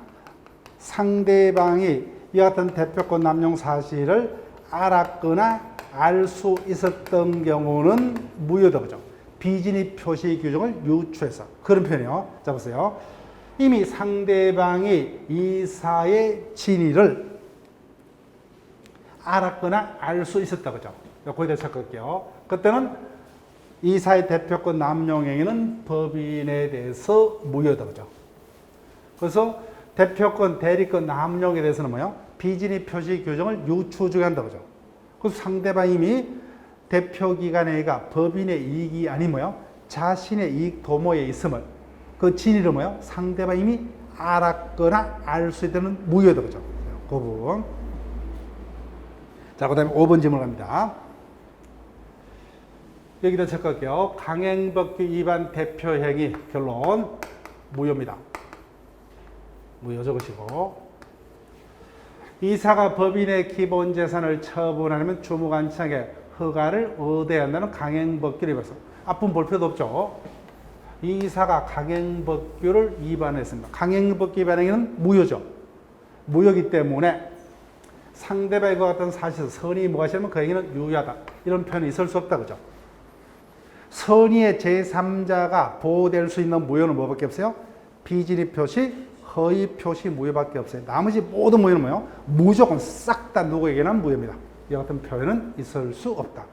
상대방이 이 같은 대표권 남용 사실을 알았거나 알 수 있었던 경우는 무효다. 그죠? 비진입 표시 규정을 유추해서. 그런 표현이에요. 자, 보세요. 이미 상대방이 이사의 진위를 알았거나 알 수 있었다 그죠? 거기다 체크할게요. 그때는 이사의 대표권 남용행위는 법인에 대해서 무효다 그죠? 그래서 대표권, 대리권 남용에 대해서는 뭐요? 비진위 표시 규정을 유추주게 한다 그죠? 그래서 상대방이 이미 대표기관회의가 법인의 이익이 아니고요, 자신의 이익 도모에 있음을 그 진위를 뭐요? 상대방이 이미 알았거나 알 수 있다는 무효다 그죠? 그 부분. 자, 그 다음에 5번 질문 갑니다. 여기다 체크할게요. 강행법규 위반 대표행위 결론 무효입니다. 무효 적으시고, 이사가 법인의 기본 재산을 처분하려면 주무관청의 허가를 얻어야 한다는 강행법규를 위반해서 앞부분 볼 필요도 없죠. 이사가 강행법규를 위반했습니다. 강행법규 위반 행위는 무효죠. 무효이기 때문에 상대방의 것 같은 사실, 선의 무과시하면 그 행위는 유효하다. 이런 표현이 있을 수 없다 그죠? 선의의 제3자가 보호될 수 있는 무효는 뭐밖에 없어요? 비진위 표시, 허위 표시 무효밖에 없어요. 나머지 모든 무효는 뭐예요? 무조건 싹 다 누구에게나 무효입니다. 이 같은 표현은 있을 수 없다.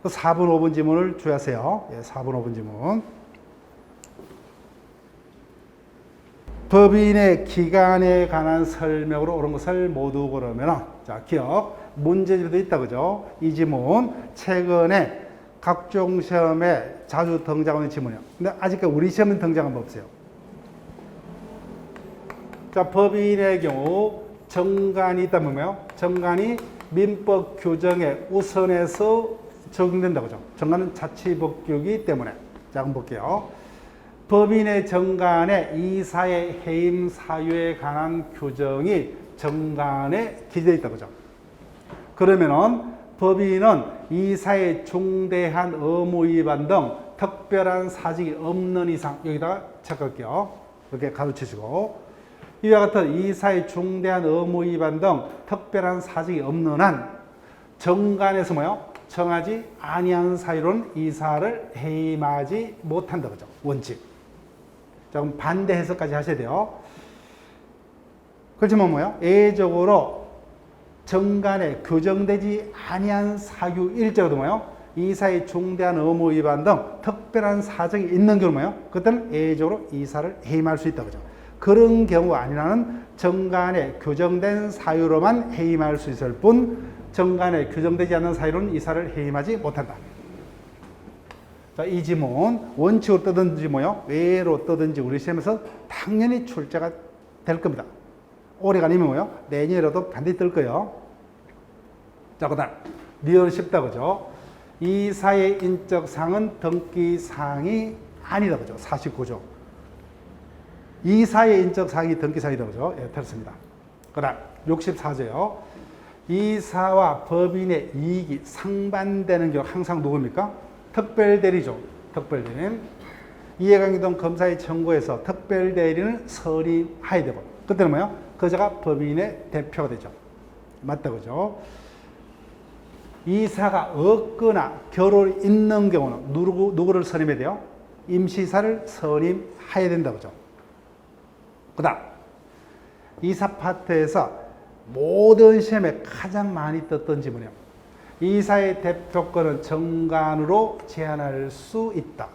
4번, 5번 지문을 주의하세요. 예, 4번, 5번 지문. 법인의 기간에 관한 설명으로 옳은 것을 모두 고르면, 자, 기억, 문제집도 있다, 그죠? 이 지문, 최근에 각종 시험에 자주 등장하는 지문이에요. 근데 아직까지 우리 시험은 등장한 법 없어요. 자, 법인의 경우 정관이 있다면 뭐예요? 정관이 민법 규정에 우선해서 적용된다, 그죠? 정관은 자치법규이기 때문에. 자, 한번 볼게요. 법인의 정관에 이사의 해임 사유에 관한 규정이 정관에 기재되어 있다, 그죠? 그러면은 법인은 이사의 중대한 의무 위반 등 특별한 사직이 없는 이상, 여기다가 체크할게요. 이렇게 가로치시고, 이와 같은 이사의 중대한 의무 위반 등 특별한 사직이 없는 한 정관에서 뭐요? 정하지 아니한 사유로는 이사를 해임하지 못한다, 그죠? 원칙. 자, 그럼 반대 해석까지 하셔야 돼요. 그렇지만 뭐요? 예외적으로 정관에 규정되지 아니한 사유 일자로도 뭐요? 이사의 중대한 의무 위반 등 특별한 사정이 있는 경우 뭐요? 그때는 예외적으로 이사를 해임할 수 있다, 그죠? 그런 경우가 아니라는 정관에 규정된 사유로만 해임할 수 있을 뿐, 정관에 규정되지 않는 사유로는 이사를 해임하지 못한다. 자, 이 지문 원칙으로 뜨든지 뭐요? 외로 뜨든지 우리 시험에서 당연히 출제가 될 겁니다. 올해가 아니면 뭐요? 내년에라도 반드시 뜰 거예요. 자, 그 다음 리얼 쉽다, 그죠? 이사의 인적사항은 등기사항이 아니다, 그죠? 49조. 이사의 인적사항이 등기사항이다, 그죠? 예, 틀렸습니다. 그 다음 64조요. 이사와 법인의 이익이 상반되는 경우 항상 누굽니까? 특별대리죠. 특별대리는 이해관계 등 검사의 청구에서 특별대리는 선임해야 되고, 그때는 뭐예요? 그자가 법인의 대표가 되죠. 맞다, 그죠? 이사가 없거나 결혼이 있는 경우는 누구를 선임해야 돼요? 임시이사를 선임해야 된다, 그죠? 그 다음 이사 파트에서 모든 시험에 가장 많이 떴던 지문이에요. 이사의 대표권은 정관으로 제한할 수 있다.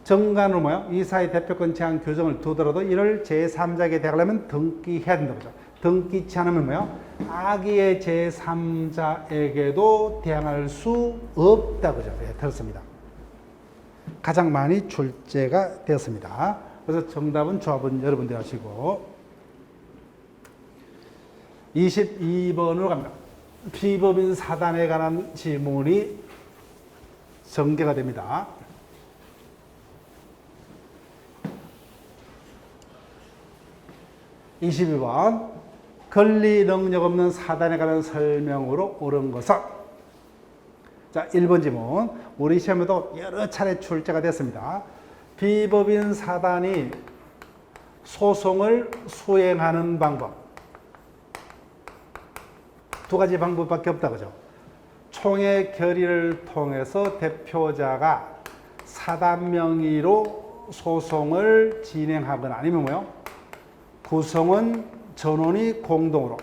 정관으로 뭐요? 이사의 대표권 제한 규정을 두더라도 이를 제3자에게 대하려면 등기해야 된다, 그죠? 등기치 않으면 뭐요? 악의의 제3자에게도 대항할 수 없다, 그죠? 예, 들었습니다. 가장 많이 출제가 되었습니다. 그래서 정답은 조합은 여러분들 하시고, 22번으로 갑니다. 피법인 사단에 관한 지문이 전개가 됩니다. (22번) 권리 능력 없는 사단에 관한 설명으로 옳은 것은, 자, 1번 지문 우리 시험에도 여러 차례 출제가 됐습니다. 비법인 사단이 소송을 수행하는 방법 두 가지 방법밖에 없다, 그죠? 총회 결의를 통해서 대표자가 사단 명의로 소송을 진행하거나 아니면 뭐요? 구성원 전원이 공동으로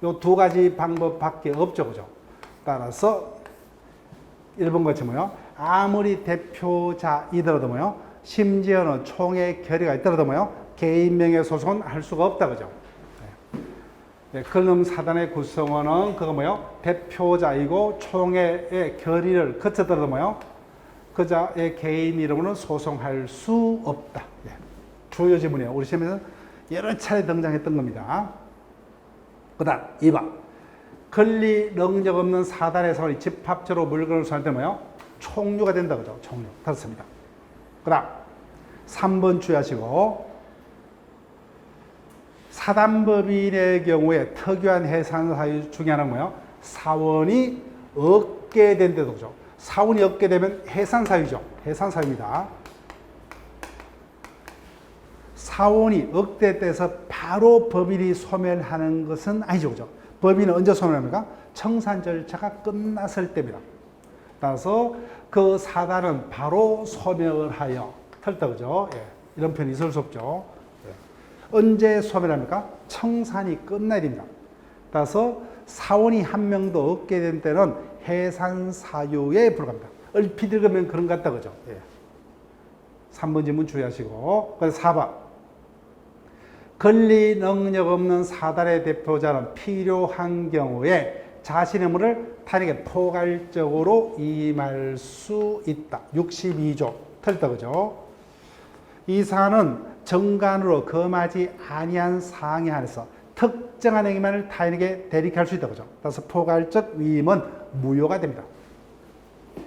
요 두 가지 방법밖에 없죠. 그죠? 따라서 1번 같이 뭐요? 아무리 대표자이더라도 뭐요? 심지어는 총회 결의가 있더라도 뭐요? 개인 명예 소송은 할 수가 없다. 그죠? 네, 그놈 사단의 구성원은 그거 뭐요? 대표자이고 총회의 결의를 거쳤더라도 뭐요? 그자의 개인 이름으로는 소송할 수 없다. 예. 주요 지문이에요. 우리 시험에서 여러 차례 등장했던 겁니다. 그 다음 2번. 권리 능력 없는 사단의 사원이 집합적으로 물건을 수할 때 뭐요? 총류가 된다. 그죠? 총류. 그렇습니다. 그 다음 3번 주의하시고, 사단법인의 경우에 특유한 해산 사유 중에 하나는 뭐예요? 사원이 얻게 된데도 그죠? 사원이 얻게 되면 해산 사유죠. 해산 사유입니다. 사원이 얻게 돼서 바로 법인이 소멸하는 것은 아니죠. 그죠? 법인은 언제 소멸합니까? 청산 절차가 끝났을 때입니다. 따라서 그 사단은 바로 소멸하여 털다. 그죠? 예. 이런 표현이 있을 수 없죠. 예. 언제 소멸합니까? 청산이 끝나야 됩니다. 따라서 사원이 한 명도 얻게 된 때는 해산 사유에 불과합니다. 얼핏 읽으면 그런 것 같다. 그죠? 예. 3번 질문 주의하시고. 그래서 4번. 권리 능력 없는 사단의 대표자는 필요한 경우에 자신의 의무를 타인에게 포괄적으로 임할 수 있다. 62조. 틀렸다. 그죠? 이 사안은 정관으로 금하지 아니한 사항에 한해서 특정한 행위만을 타인에게 대리할 수 있다. 그죠? 따라서 포괄적 위임은 무효가 됩니다.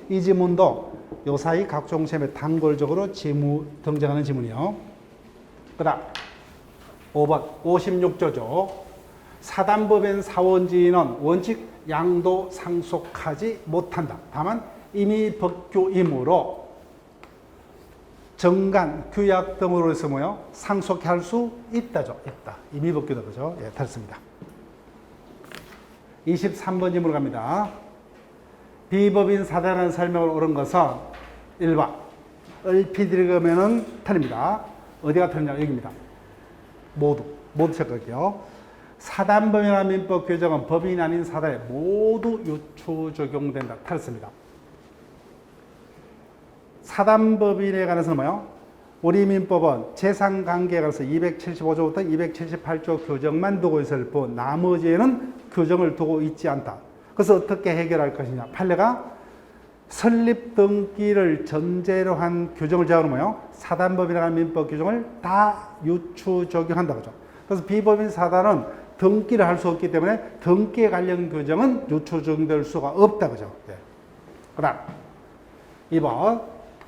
이 지문도 요사이 각종 시험에 단골적으로 등장하는 지문이요. 그 다음 5번 56조죠. 사단법인 사원지인은 원칙 양도 상속하지 못한다. 다만 임의 법규이므로 정관, 규약 등으로 해서 뭐요? 상속할 수 있다죠. 있다. 임의 법규다. 그죠? 예, 됐습니다. 23번 질문으로 갑니다. 비법인 사단이라는 설명을 옳은 것은 1번. 얼핏 읽으면은 틀립니다. 어디가 틀리냐? 여기입니다. 모두 체크할게요. 사단법인이라는 민법 규정은 법인이 아닌 사단에 모두 유추 적용된다. 틀렸습니다. 사단법인에 관해서는 뭐요? 우리 민법은 재산관계에 관해서 275조부터 278조 규정만 두고 있을 뿐 나머지에는 규정을 두고 있지 않다. 그래서 어떻게 해결할 것이냐? 판례가 설립 등기를 전제로 한 규정을 제하는 뭐예요? 사단법인이라는 민법 규정을 다 유추 적용한다. 그죠? 그래서 비법인 사단은 등기를 할 수 없기 때문에 등기에 관련 규정은 유추 적용될 수가 없다. 그죠? 예. 그 다음 2번.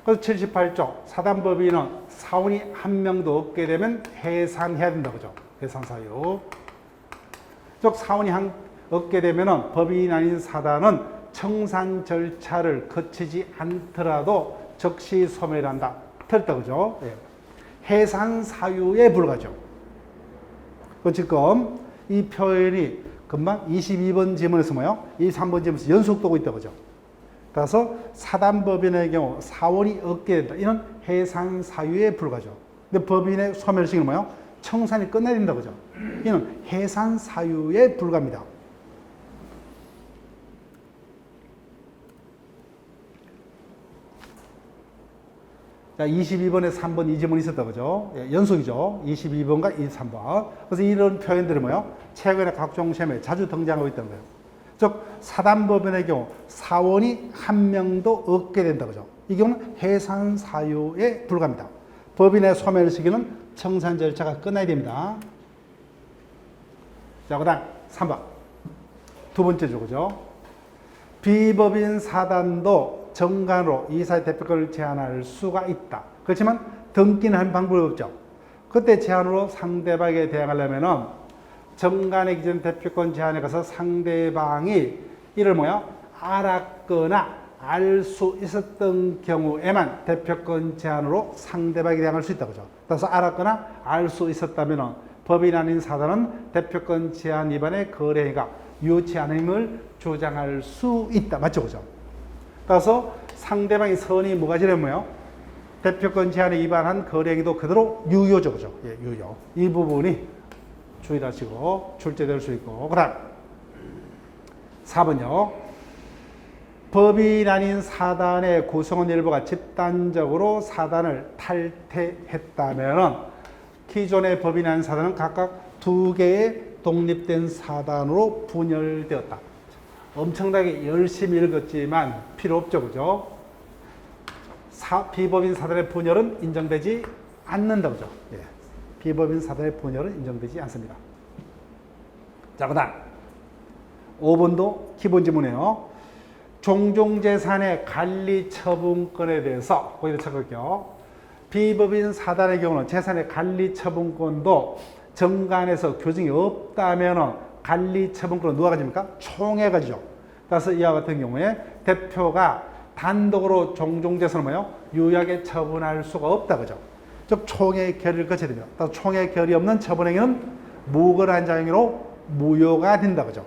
그래서 78조 사단법인은 사원이 한 명도 없게 되면 해산해야 된다. 그죠? 해산 사유. 즉 사원이 없게 되면 법인이 아닌 사단은 청산 절차를 거치지 않더라도 즉시 소멸한다. 틀렸다. 그죠? 예. 해산 사유에 불과하죠. 지금 이 표현이 금방 22번 지문에서 뭐요? 23번 지문에서 연속되고 있다. 그죠? 따라서 사단법인의 경우 사원이 얻게 된다. 이는 해산 사유에 불과하죠. 근데 법인의 소멸식은 뭐요? 청산이 끝나야 된다. 그죠? 이는 해산 사유에 불과합니다. 자, 22번에 3번 이 지문이 있었다. 그죠? 예, 연속이죠. 22번과 23번. 그래서 이런 표현들이 뭐예요? 최근에 각종 시험에 자주 등장하고 있다는 거예요. 즉, 사단법인의 경우 사원이 한 명도 얻게 된다. 그죠? 이 경우는 해산 사유에 불과합니다. 법인의 소멸 시기는 청산 절차가 끝나야 됩니다. 자, 그 다음 3번. 두 번째죠. 그죠? 비법인 사단도 정관으로 이사의 대표권을 제한할 수가 있다. 그렇지만 등기는 할 방법이 없죠. 그때 제한으로 상대방에게 대항하려면은 정관의 기존 대표권 제한에 가서 상대방이 이를 뭐야? 알았거나 알 수 있었던 경우에만 대표권 제한으로 상대방에게 대항할 수 있다. 그죠? 따라서 알았거나 알 수 있었다면은 법인 아닌 사단은 대표권 제한 위반의 거래가 유효치 않음을 주장할 수 있다. 맞죠? 그죠? 따라서 상대방의 선이 뭐가 지르며요? 대표권 제한에 위반한 거래행위도 그대로 유효죠. 그죠? 예, 유효. 이 부분이 주의하시고 출제될 수 있고. 그 다음 4번요. 법인 아닌 사단의 구성원 일부가 집단적으로 사단을 탈퇴했다면 기존의 법인 아닌 사단은 각각 2개의 독립된 사단으로 분열되었다. 엄청나게 열심히 읽었지만 필요 없죠. 그죠? 비법인 사단의 분열은 인정되지 않는다. 그죠? 예. 비법인 사단의 분열은 인정되지 않습니다. 자, 그 다음 5번도 기본 지문이에요. 종종재산의 관리처분권에 대해서 거기다 적을게요. 비법인 사단의 경우는 재산의 관리처분권도 정관에서 규정이 없다면 관리처분권은 누가 가집니까? 총회가 가지죠. 따라서 이와 같은 경우에 대표가 단독으로 종종재산을 뭐요? 유약에 처분할 수가 없다. 그죠? 즉 총회 결의를 거쳐야 됩니다. 따라서 총회 결의 없는 처분행위는 무건한 자행위로 무효가 된다. 그죠?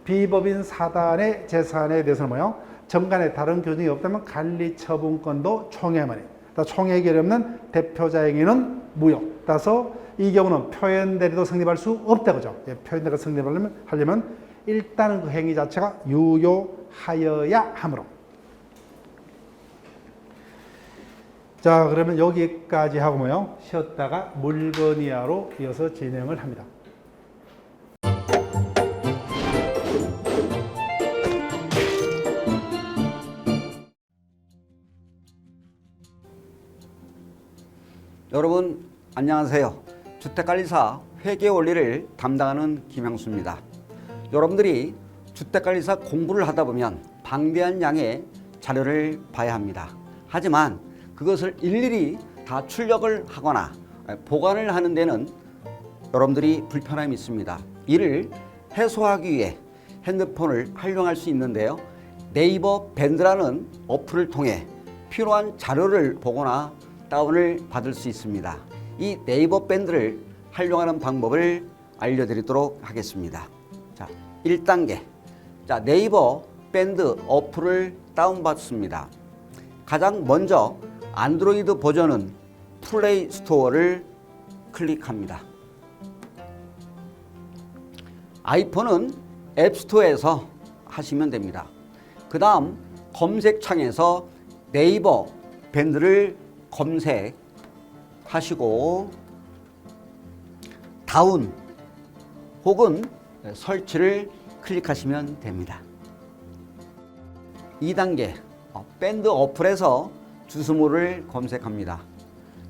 비법인 사단의 재산에 대해서는 뭐요? 정관에 다른 규정이 없다면 관리처분권도 총회만이. 총회 결의 없는 대표자 행위는 무효. 따라서 이 경우는 표현대리도 성립할 수 없다. 그죠? 예, 표현대리가 성립하려면 일단은 그 행위 자체가 유효하여야 하므로. 자, 그러면 여기까지 하고 뭐요? 쉬었다가 물건 이하로 이어서 진행을 합니다. 여러분 안녕하세요. 주택관리사 회계원리를 담당하는 김향수입니다. 여러분들이 주택관리사 공부를 하다 보면 방대한 양의 자료를 봐야 합니다. 하지만 그것을 일일이 다 출력을 하거나 보관을 하는 데는 여러분들이 불편함이 있습니다. 이를 해소하기 위해 핸드폰을 활용할 수 있는데요. 네이버 밴드라는 어플을 통해 필요한 자료를 보거나 다운을 받을 수 있습니다. 이 네이버 밴드를 활용하는 방법을 알려드리도록 하겠습니다. 자, 1단계. 자, 네이버 밴드 어플을 다운받습니다. 가장 먼저 안드로이드 버전은 플레이 스토어를 클릭합니다. 아이폰은 앱스토어에서 하시면 됩니다. 그 다음 검색창에서 네이버 밴드를 검색하시고 다운 혹은 설치를 클릭하시면 됩니다. 2단계 밴드 어플에서 주소모를 검색합니다.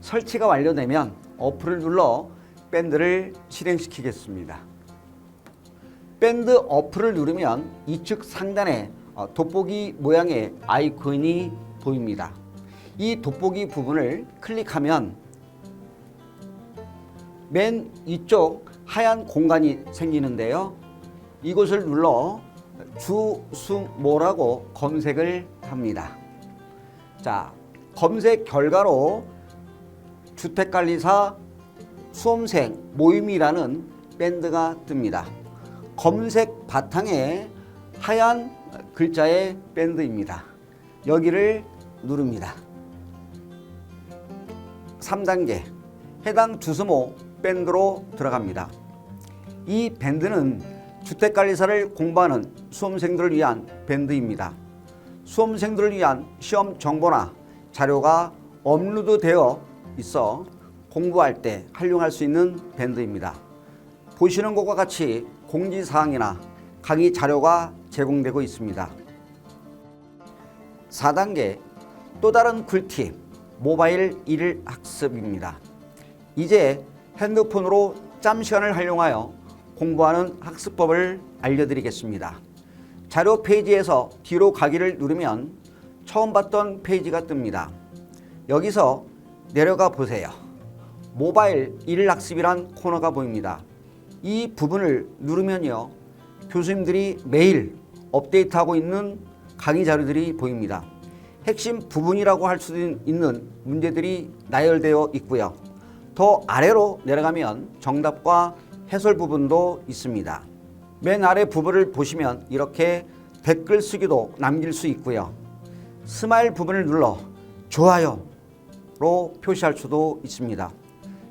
설치가 완료되면 어플을 눌러 밴드를 실행시키겠습니다. 밴드 어플을 누르면 이측 상단에 돋보기 모양의 아이콘이 보입니다. 이 돋보기 부분을 클릭하면 맨 위쪽 하얀 공간이 생기는데요. 이곳을 눌러 주수모라고 검색을 합니다. 자, 검색 결과로 주택관리사 수험생 모임이라는 밴드가 뜹니다. 검색 바탕에 하얀 글자의 밴드입니다. 여기를 누릅니다. 3단계 해당 주소모 밴드로 들어갑니다. 이 밴드는 주택관리사를 공부하는 수험생들을 위한 밴드입니다. 수험생들을 위한 시험 정보나 자료가 업로드되어 있어 공부할 때 활용할 수 있는 밴드입니다. 보시는 것과 같이 공지사항이나 강의 자료가 제공되고 있습니다. 4단계 또 다른 꿀팁 모바일 일학습입니다. 이제 핸드폰으로 짬시간을 활용하여 공부하는 학습법을 알려드리겠습니다. 자료 페이지에서 뒤로 가기를 누르면 처음 봤던 페이지가 뜹니다. 여기서 내려가 보세요. 모바일 일학습이란 코너가 보입니다. 이 부분을 누르면요, 교수님들이 매일 업데이트하고 있는 강의 자료들이 보입니다. 핵심 부분이라고 할 수 있는 문제들이 나열되어 있고요. 더 아래로 내려가면 정답과 해설 부분도 있습니다. 맨 아래 부분을 보시면 이렇게 댓글 쓰기도 남길 수 있고요. 스마일 부분을 눌러 좋아요로 표시할 수도 있습니다.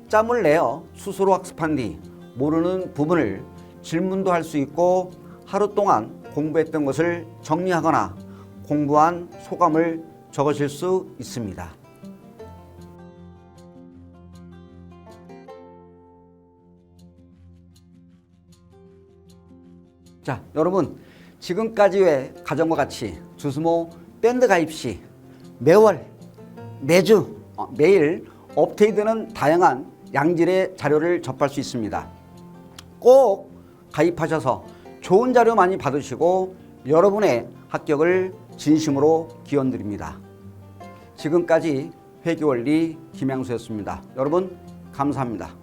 짬을 내어 스스로 학습한 뒤 모르는 부분을 질문도 할 수 있고 하루 동안 공부했던 것을 정리하거나 공부한 소감을 적으실 수 있습니다. 자, 여러분 지금까지의 과정과 같이 주스모 밴드 가입 시 매월, 매주, 매일 업데이트되는 다양한 양질의 자료를 접할 수 있습니다. 꼭 가입하셔서 좋은 자료 많이 받으시고 여러분의 합격을 진심으로 기원드립니다. 지금까지 회계원리 김양수였습니다. 여러분 감사합니다.